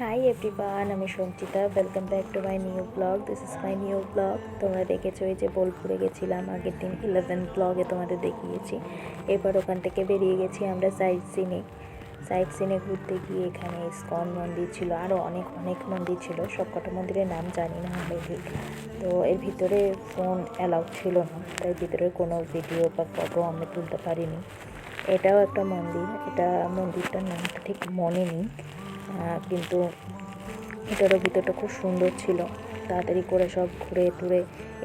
Hi everyone, আমি Sanchita. Welcome back to my new blog. This is my new blog. তোমরা দেখেছো এই যে বোলপুরে গেছিলাম, আগের দিন 11 ব্লগে তোমাদের দেখিয়েছি। এবার ওখান থেকে বেরিয়ে গেছি আমরা সাইট সিনে ঘুরতে গিয়ে এখানে ইসকন মন্দির ছিল, আরও অনেক অনেক মন্দির ছিল। সবকটা মন্দিরের নাম জানি না আমি ঠিক। তো এর ভিতরে ফোন অ্যালাউড ছিল না, তাই ভিতরে কোনো ভিডিও বা ফটো আমরা তুলতে পারিনি। এটাও একটা মন্দির, মন্দিরটার নামটা ঠিক মনে নেই, কিন্তু এটারও ভিতরটা খুব সুন্দর ছিল। তাড়াতাড়ি করে সব ঘুরে টুরে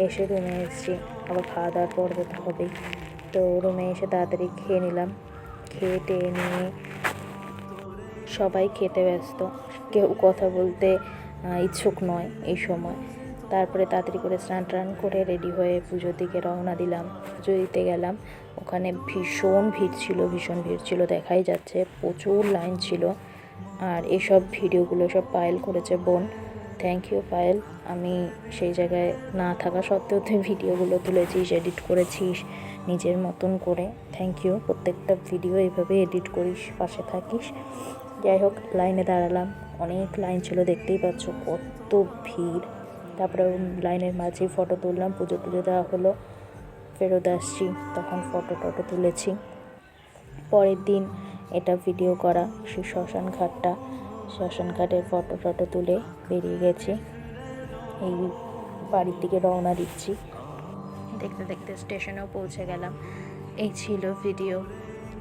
এসে রুমে এসেছি। আবার খাওয়া দাওয়ার পর্ব তো হবেই। তো রুমে এসে তাড়াতাড়ি খেয়ে নিলাম। খেয়ে টেয়ে নিয়ে সবাই খেতে ব্যস্ত, কেউ কথা বলতে ইচ্ছুক নয় এই সময়। তারপরে তাড়াতাড়ি করে স্নান টান করে রেডি হয়ে পুজোর দিকে রওনা দিলাম। পুজো দিতে গেলাম, ওখানে ভীষণ ভিড় ছিল, দেখাই যাচ্ছে প্রচুর লাইন ছিল। আর এসব ভিডিওগুলো সব পায়েল করেছে বোন। থ্যাংক ইউ পায়েল, আমি সেই জায়গায় না থাকা সত্ত্বেও তুই ভিডিওগুলো তুলেছিস, এডিট করেছিস নিজের মতন করে। থ্যাংক ইউ, প্রত্যেকটা ভিডিও এইভাবে এডিট করিস, পাশে থাকিস। যাই হোক, লাইনে দাঁড়ালাম, অনেক লাইন ছিল, দেখতেই পাচ্ছ কত ভিড়। তারপরে লাইনের মাঝেই ফটো তুললাম, পুজো দেওয়া হলো, ফেরত আসছি, তখন ফটো তুলেছি। পরের দিন এটা ভিডিও করা সেই শ্মশান ঘাটের ফটো তুলে বেরিয়ে গেছি। এই বাড়ির দিকে রওনা দিচ্ছি। দেখতে দেখতে স্টেশনেও পৌঁছে গেলাম। এই ছিল ভিডিও।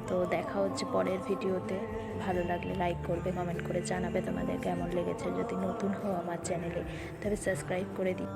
তো দেখা হচ্ছে পরের ভিডিওতে। ভালো লাগলে লাইক করবে, কমেন্ট করে জানাবে তোমাদের কেমন লেগেছে। যদি নতুন হও আমার চ্যানেলে তবে সাবস্ক্রাইব করে দিই।